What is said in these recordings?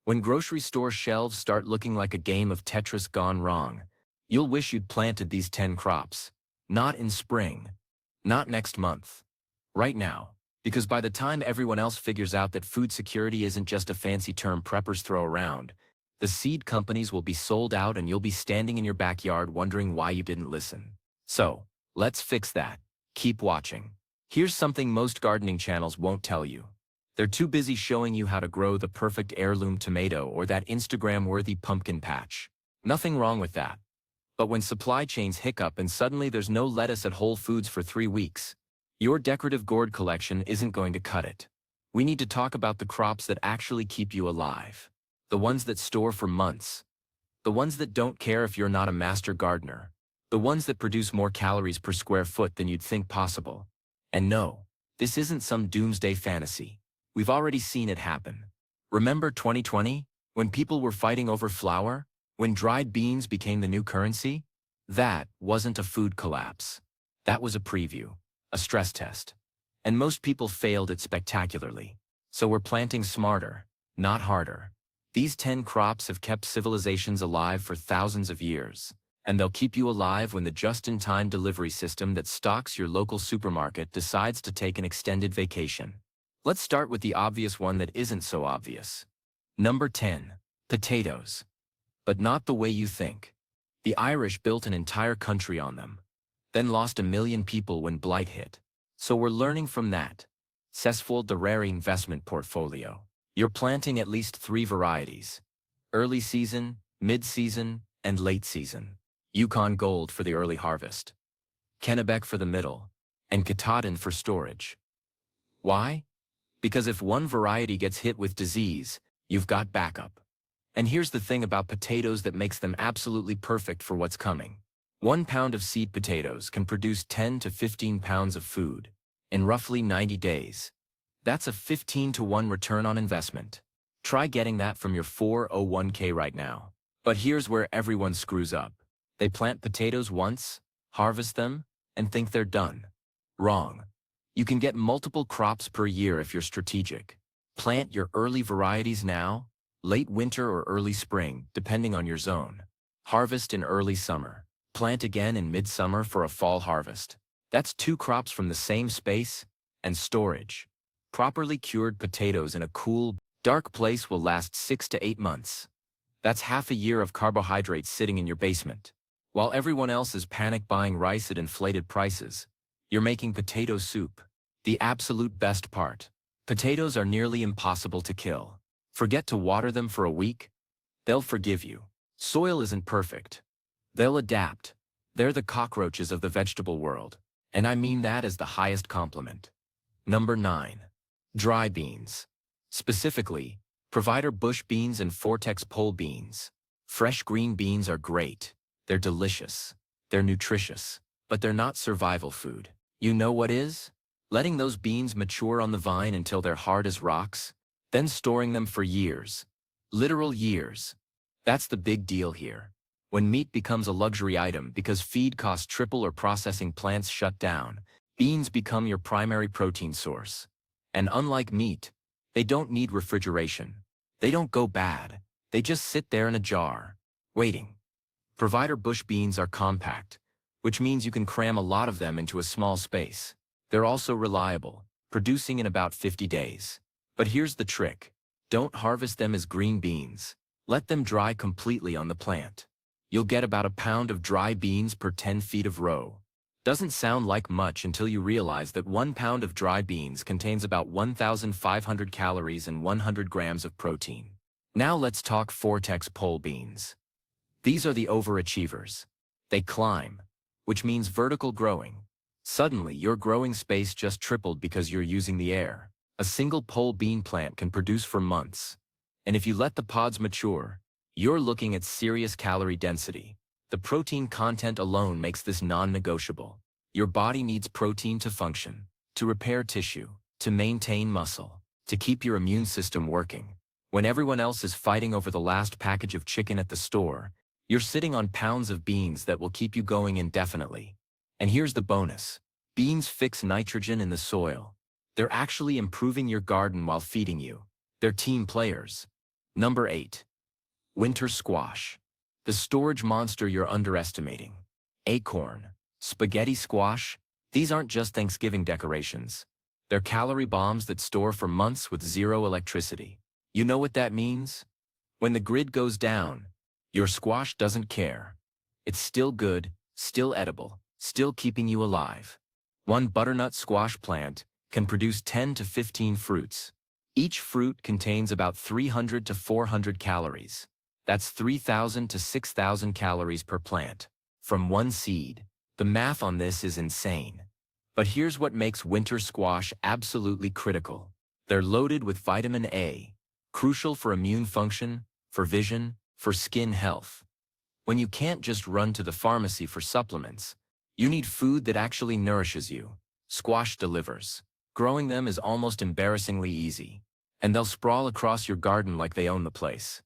When grocery store shelves start looking like a game of Tetris gone wrong, you'll wish you'd planted these 10 crops. Not in spring. Not next month. Right now. Because by the time everyone else figures out that food security isn't just a fancy term preppers throw around, the seed companies will be sold out and you'll be standing in your backyard wondering why you didn't listen. So, let's fix that. Keep watching. Here's something most gardening channels won't tell you. They're too busy showing you how to grow the perfect heirloom tomato or that Instagram-worthy pumpkin patch. Nothing wrong with that. But when supply chains hiccup and suddenly there's no lettuce at Whole Foods for 3 weeks, your decorative gourd collection isn't going to cut it. We need to talk about the crops that actually keep you alive. The ones that store for months. The ones that don't care if you're not a master gardener. The ones that produce more calories per square foot than you'd think possible. And no, this isn't some doomsday fantasy. We've already seen it happen. Remember 2020, when people were fighting over flour? When dried beans became the new currency? That wasn't a food collapse. That was a preview, a stress test. And most people failed it spectacularly. So we're planting smarter, not harder. These 10 crops have kept civilizations alive for thousands of years. And they'll keep you alive when the just-in-time delivery system that stocks your local supermarket decides to take an extended vacation. Let's start with the obvious one that isn't so obvious. Number 10. Potatoes. But not the way you think. The Irish built an entire country on them. Then lost 1 million people when blight hit. So we're learning from that. Cessful de rare investment portfolio. You're planting at least 3 varieties. Early season, mid-season, and late season. Yukon Gold for the early harvest. Kennebec for the middle. And Katahdin for storage. Why? Because if one variety gets hit with disease, you've got backup. And here's the thing about potatoes that makes them absolutely perfect for what's coming. 1 pound of seed potatoes can produce 10 to 15 pounds of food in roughly 90 days. That's a 15-to-1 return on investment. Try getting that from your 401k right now. But here's where everyone screws up. They plant potatoes once, harvest them, and think they're done. Wrong. You can get multiple crops per year if you're strategic. Plant your early varieties now, late winter or early spring, depending on your zone. Harvest in early summer. Plant again in midsummer for a fall harvest. That's 2 crops from the same space, and storage. Properly cured potatoes in a cool, dark place will last 6 to 8 months. That's half a year of carbohydrates sitting in your basement. While everyone else is panic buying rice at inflated prices, you're making potato soup. The absolute best part. Potatoes are nearly impossible to kill. Forget to water them for a week. They'll forgive you. Soil isn't perfect. They'll adapt. They're the cockroaches of the vegetable world. And I mean that as the highest compliment. Number 9. Dry beans. Specifically, Provider bush beans and Vortex pole beans. Fresh green beans are great. They're delicious. They're nutritious. But they're not survival food. You know what is? Letting those beans mature on the vine until they're hard as rocks, then storing them for years. Literal years. That's the big deal here. When meat becomes a luxury item because feed costs triple or processing plants shut down, beans become your primary protein source. And unlike meat, they don't need refrigeration. They don't go bad. They just sit there in a jar, waiting. Provider bush beans are compact, which means you can cram a lot of them into a small space. They're also reliable, producing in about 50 days. But here's the trick. Don't harvest them as green beans. Let them dry completely on the plant. You'll get about a pound of dry beans per 10 feet of row. Doesn't sound like much until you realize that 1 pound of dry beans contains about 1,500 calories and 100 grams of protein. Now let's talk Vortex pole beans. These are the overachievers. They climb, which means vertical growing. Suddenly, your growing space just tripled because you're using the air. A single pole bean plant can produce for months. And if you let the pods mature, you're looking at serious calorie density. The protein content alone makes this non-negotiable. Your body needs protein to function, to repair tissue, to maintain muscle, to keep your immune system working. When everyone else is fighting over the last package of chicken at the store, you're sitting on pounds of beans that will keep you going indefinitely. And here's the bonus. Beans fix nitrogen in the soil. They're actually improving your garden while feeding you. They're team players. Number 8. Winter squash. The storage monster you're underestimating. Acorn, spaghetti squash, these aren't just Thanksgiving decorations. They're calorie bombs that store for months with zero electricity. You know what that means? When the grid goes down, your squash doesn't care. It's still good, still edible, still keeping you alive. One butternut squash plant can produce 10 to 15 fruits. Each fruit contains about 300 to 400 calories. That's 3,000 to 6,000 calories per plant. From one seed. The math on this is insane. But here's what makes winter squash absolutely critical. They're loaded with vitamin A, crucial for immune function, for vision, for skin health. When you can't just run to the pharmacy for supplements, you need food that actually nourishes you. Squash delivers. Growing them is almost embarrassingly easy, and they'll sprawl across your garden like they own the place.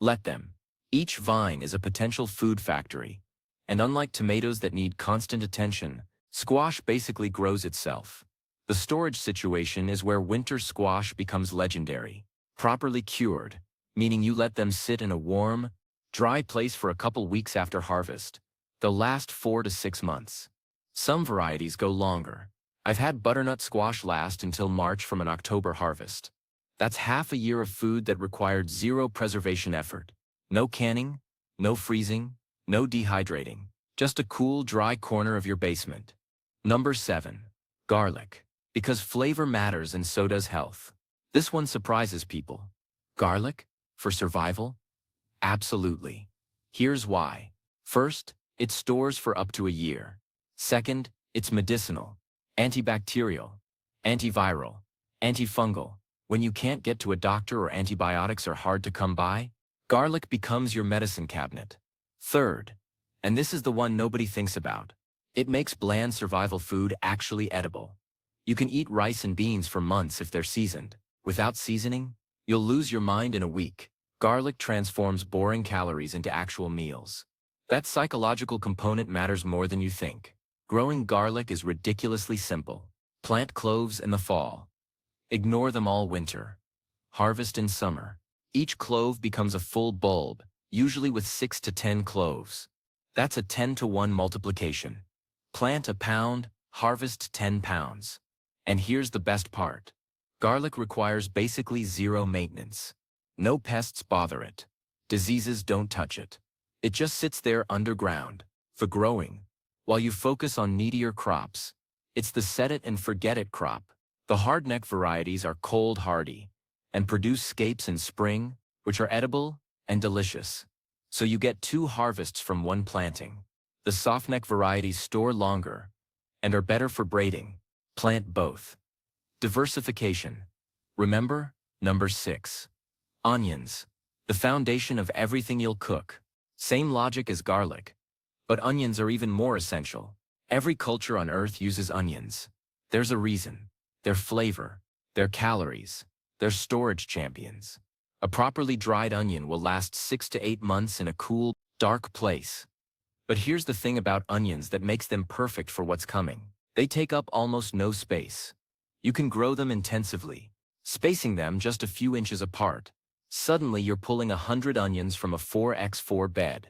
Let them. Each vine is a potential food factory, and unlike tomatoes that need constant attention, squash basically grows itself. The storage situation is where winter squash becomes legendary. Properly cured, meaning you let them sit in a warm, dry place for a couple weeks after harvest. They'll last 4 to 6 months. Some varieties go longer. I've had butternut squash last until March from an October harvest. That's half a year of food that required zero preservation effort. No canning, no freezing, no dehydrating. Just a cool, dry corner of your basement. Number 7. Garlic. Because flavor matters and so does health. This one surprises people. Garlic? For survival? Absolutely. Here's why. First, it stores for up to a year. Second, it's medicinal, antibacterial, antiviral, antifungal. When you can't get to a doctor or antibiotics are hard to come by, garlic becomes your medicine cabinet. Third, and this is the one nobody thinks about, it makes bland survival food actually edible. You can eat rice and beans for months if they're seasoned. Without seasoning, you'll lose your mind in a week. Garlic transforms boring calories into actual meals. That psychological component matters more than you think. Growing garlic is ridiculously simple. Plant cloves in the fall. Ignore them all winter. Harvest in summer. Each clove becomes a full bulb, usually with 6 to 10 cloves. That's a 10-to-1 multiplication. Plant a pound, harvest 10 pounds. And here's the best part. Garlic requires basically zero maintenance. No pests bother it. Diseases don't touch it. It just sits there underground, for growing, while you focus on needier crops. It's the set-it-and-forget-it crop. The hardneck varieties are cold hardy and produce scapes in spring, which are edible and delicious. So you get 2 harvests from one planting. The softneck varieties store longer and are better for braiding. Plant both. Diversification. Remember, number 6. Onions. The foundation of everything you'll cook. Same logic as garlic. But onions are even more essential. Every culture on Earth uses onions. There's a reason. Their flavor, their calories, their storage champions. A properly dried onion will last 6 to 8 months in a cool, dark place. But here's the thing about onions that makes them perfect for what's coming. They take up almost no space. You can grow them intensively, spacing them just a few inches apart. Suddenly you're pulling 100 onions from a 4x4 bed.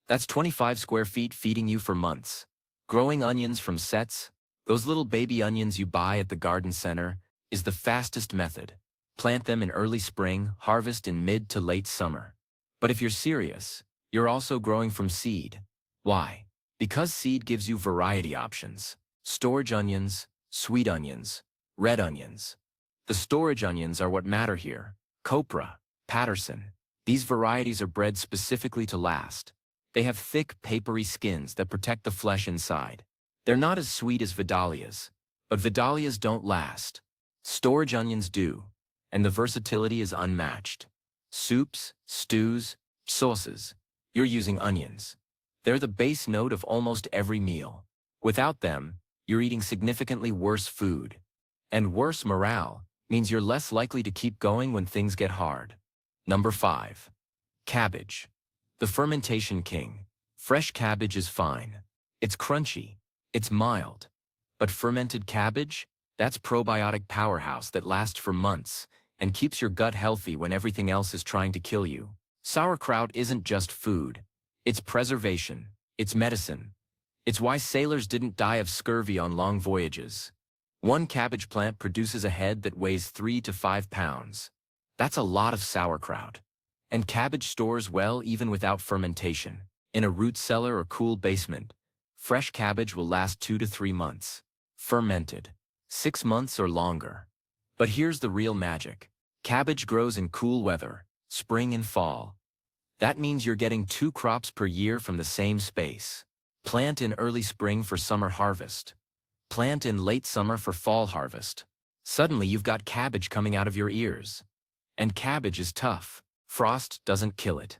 That's 25 square feet feeding you for months. Growing onions from sets, those little baby onions you buy at the garden center, is the fastest method. Plant them in early spring, harvest in mid to late summer. But if you're serious, you're also growing from seed. Why? Because seed gives you variety options. Storage onions, sweet onions, red onions. The storage onions are what matter here. Copra, Patterson. These varieties are bred specifically to last. They have thick, papery skins that protect the flesh inside. They're not as sweet as Vidalias, but Vidalias don't last. Storage onions do, and the versatility is unmatched. Soups, stews, sauces. You're using onions. They're the base note of almost every meal. Without them, you're eating significantly worse food. And worse morale means you're less likely to keep going when things get hard. Number 5. Cabbage. The fermentation king. Fresh cabbage is fine. It's crunchy. It's mild. But fermented cabbage? That's probiotic powerhouse that lasts for months, and keeps your gut healthy when everything else is trying to kill you. Sauerkraut isn't just food. It's preservation. It's medicine. It's why sailors didn't die of scurvy on long voyages. One cabbage plant produces a head that weighs 3 to 5 pounds. That's a lot of sauerkraut. And cabbage stores well even without fermentation. In a root cellar or cool basement, fresh cabbage will last 2 to 3 months. Fermented, 6 months or longer. But here's the real magic. Cabbage grows in cool weather, spring and fall. That means you're getting 2 crops per year from the same space. Plant in early spring for summer harvest. Plant in late summer for fall harvest. Suddenly you've got cabbage coming out of your ears. And cabbage is tough. Frost doesn't kill it.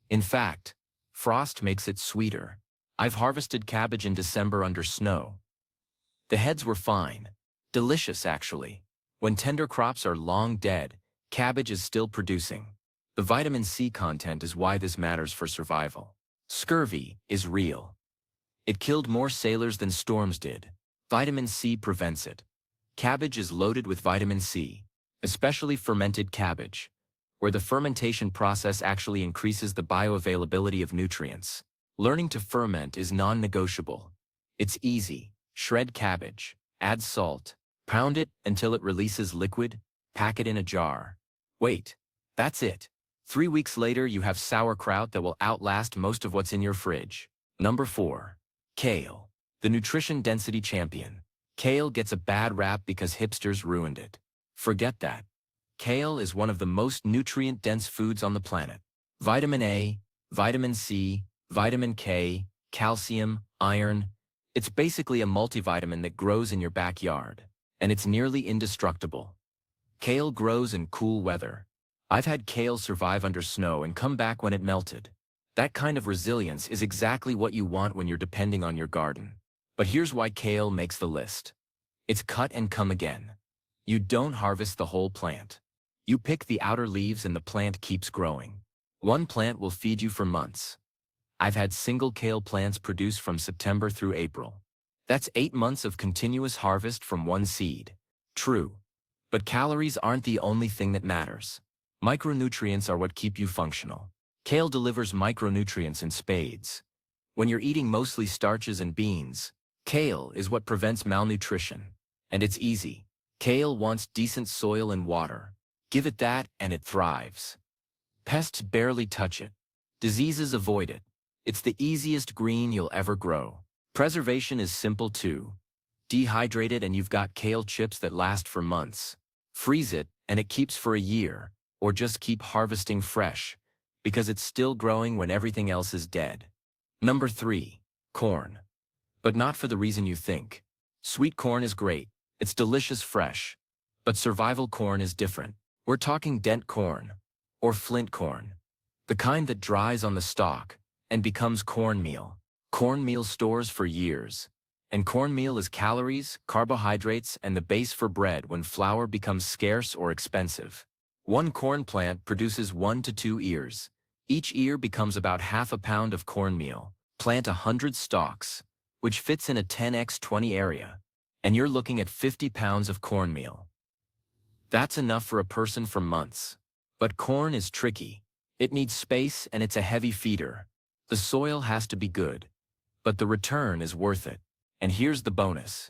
In fact, frost makes it sweeter. I've harvested cabbage in December under snow. The heads were fine. Delicious, actually. When tender crops are long dead, cabbage is still producing. The vitamin C content is why this matters for survival. Scurvy is real. It killed more sailors than storms did. Vitamin C prevents it. Cabbage is loaded with vitamin C, especially fermented cabbage, where the fermentation process actually increases the bioavailability of nutrients. Learning to ferment is non-negotiable. It's easy. Shred cabbage, add salt, pound it until it releases liquid, pack it in a jar. Wait, that's it. 3 weeks later you have sauerkraut that will outlast most of what's in your fridge. Number 4. Kale, the nutrition density champion. Kale gets a bad rap because hipsters ruined it. Forget that. Kale is one of the most nutrient-dense foods on the planet. Vitamin A, vitamin C, vitamin K, calcium, iron. It's basically a multivitamin that grows in your backyard, and it's nearly indestructible. Kale grows in cool weather. I've had kale survive under snow and come back when it melted. That kind of resilience is exactly what you want when you're depending on your garden. But here's why kale makes the list. It's cut and come again. You don't harvest the whole plant. You pick the outer leaves and the plant keeps growing. One plant will feed you for months. I've had single kale plants produce from September through April. That's 8 months of continuous harvest from one seed. True. But calories aren't the only thing that matters. Micronutrients are what keep you functional. Kale delivers micronutrients in spades. When you're eating mostly starches and beans, kale is what prevents malnutrition. And it's easy. Kale wants decent soil and water. Give it that and it thrives. Pests barely touch it. Diseases avoid it. It's the easiest green you'll ever grow. Preservation is simple too. Dehydrate it and you've got kale chips that last for months. Freeze it and it keeps for a year, or just keep harvesting fresh, because it's still growing when everything else is dead. Number 3. Corn. But not for the reason you think. Sweet corn is great. It's delicious fresh. But survival corn is different. We're talking dent corn, or flint corn. The kind that dries on the stalk and becomes cornmeal. Cornmeal stores for years. And cornmeal is calories, carbohydrates, and the base for bread when flour becomes scarce or expensive. One corn plant produces 1 to 2 ears. Each ear becomes about half a pound of cornmeal. Plant 100 stalks, which fits in a 10x20 area. And you're looking at 50 pounds of cornmeal. That's enough for a person for months. But corn is tricky. It needs space and it's a heavy feeder. The soil has to be good. But the return is worth it. And here's the bonus.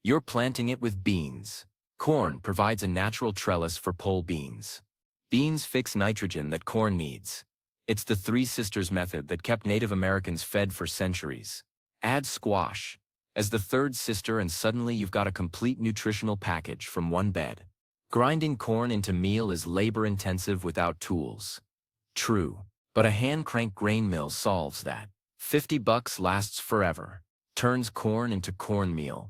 You're planting it with beans. Corn provides a natural trellis for pole beans. Beans fix nitrogen that corn needs. It's the Three Sisters method that kept Native Americans fed for centuries. Add squash as the third sister and suddenly you've got a complete nutritional package from one bed. Grinding corn into meal is labor-intensive without tools. True, but a hand-crank grain mill solves that. $50 lasts forever. Turns corn into cornmeal.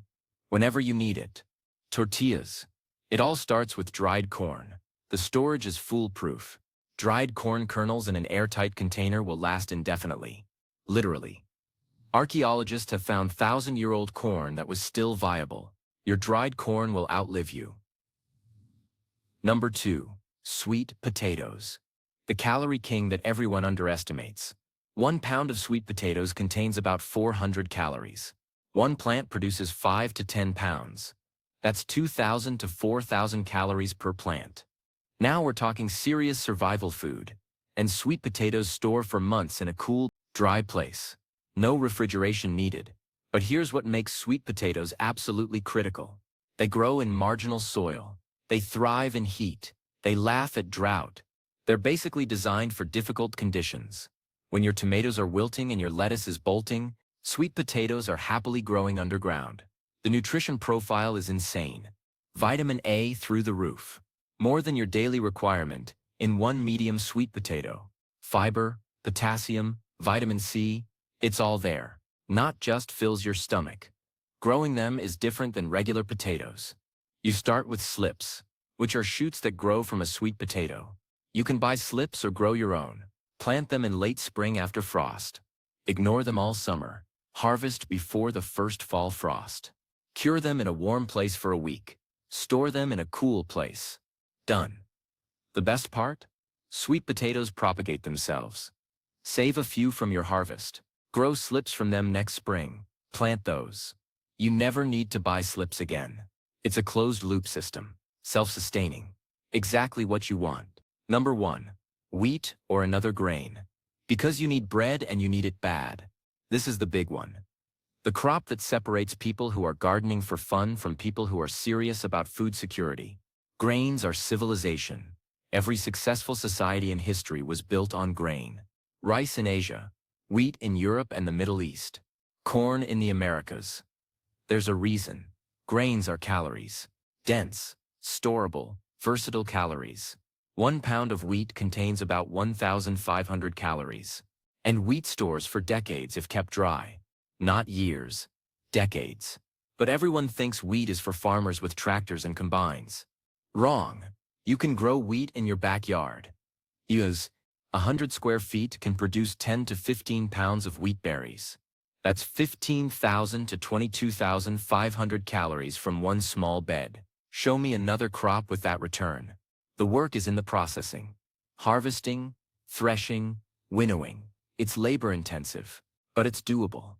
Whenever you need it. Tortillas. It all starts with dried corn. The storage is foolproof. Dried corn kernels in an airtight container will last indefinitely. Literally. Archaeologists have found 1,000-year-old corn that was still viable. Your dried corn will outlive you. Number 2. Sweet potatoes. The calorie king that everyone underestimates. 1 pound of sweet potatoes contains about 400 calories. One plant produces 5 to 10 pounds. That's 2,000 to 4,000 calories per plant. Now we're talking serious survival food. And sweet potatoes store for months in a cool, dry place. No refrigeration needed. But here's what makes sweet potatoes absolutely critical. They grow in marginal soil. They thrive in heat. They laugh at drought. They're basically designed for difficult conditions. When your tomatoes are wilting and your lettuce is bolting, sweet potatoes are happily growing underground. The nutrition profile is insane. Vitamin A through the roof. More than your daily requirement in one medium sweet potato. Fiber, potassium, vitamin C, it's all there. Not just fills your stomach. Growing them is different than regular potatoes. You start with slips, which are shoots that grow from a sweet potato. You can buy slips or grow your own. Plant them in late spring after frost. Ignore them all summer. Harvest before the first fall frost. Cure them in a warm place for a week. Store them in a cool place. Done. The best part? Sweet potatoes propagate themselves. Save a few from your harvest. Grow slips from them next spring. Plant those. You never need to buy slips again. It's a closed-loop system. Self-sustaining. Exactly what you want. Number 1. Wheat or another grain. Because you need bread and you need it bad. This is the big one. The crop that separates people who are gardening for fun from people who are serious about food security. Grains are civilization. Every successful society in history was built on grain. Rice in Asia, wheat in Europe and the Middle East, corn in the Americas. There's a reason. Grains are calories. Dense, storable, versatile calories. 1 pound of wheat contains about 1,500 calories. And wheat stores for decades if kept dry. Not years. Decades. But everyone thinks wheat is for farmers with tractors and combines. Wrong. You can grow wheat in your backyard. Use 100 square feet can produce 10 to 15 pounds of wheat berries. That's 15,000 to 22,500 calories from one small bed. Show me another crop with that return. The work is in the processing. Harvesting, threshing, winnowing. It's labor-intensive, but it's doable.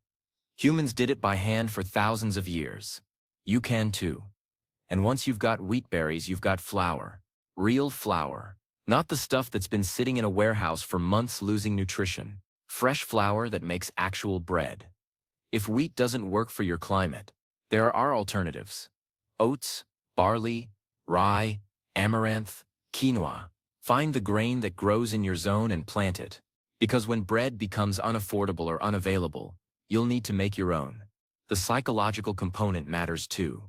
Humans did it by hand for thousands of years. You can too. And once you've got wheat berries, you've got flour. Real flour. Not the stuff that's been sitting in a warehouse for months losing nutrition. Fresh flour that makes actual bread. If wheat doesn't work for your climate, there are alternatives. Oats, barley, rye, amaranth, quinoa. Find the grain that grows in your zone and plant it. Because when bread becomes unaffordable or unavailable, you'll need to make your own. The psychological component matters too.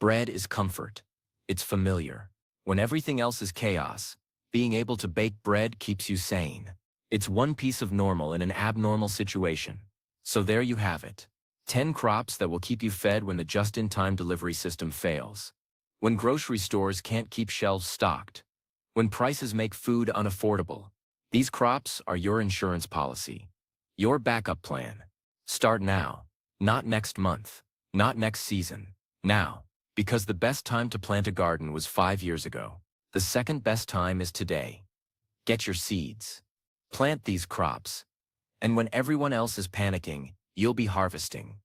Bread is comfort. It's familiar. When everything else is chaos, being able to bake bread keeps you sane. It's one piece of normal in an abnormal situation. So there you have it. 10 crops that will keep you fed when the just-in-time delivery system fails. When grocery stores can't keep shelves stocked. When prices make food unaffordable. These crops are your insurance policy. Your backup plan. Start now. Not next month. Not next season. Now. Because the best time to plant a garden was 5 years ago. The second best time is today. Get your seeds. Plant these crops. And when everyone else is panicking, you'll be harvesting.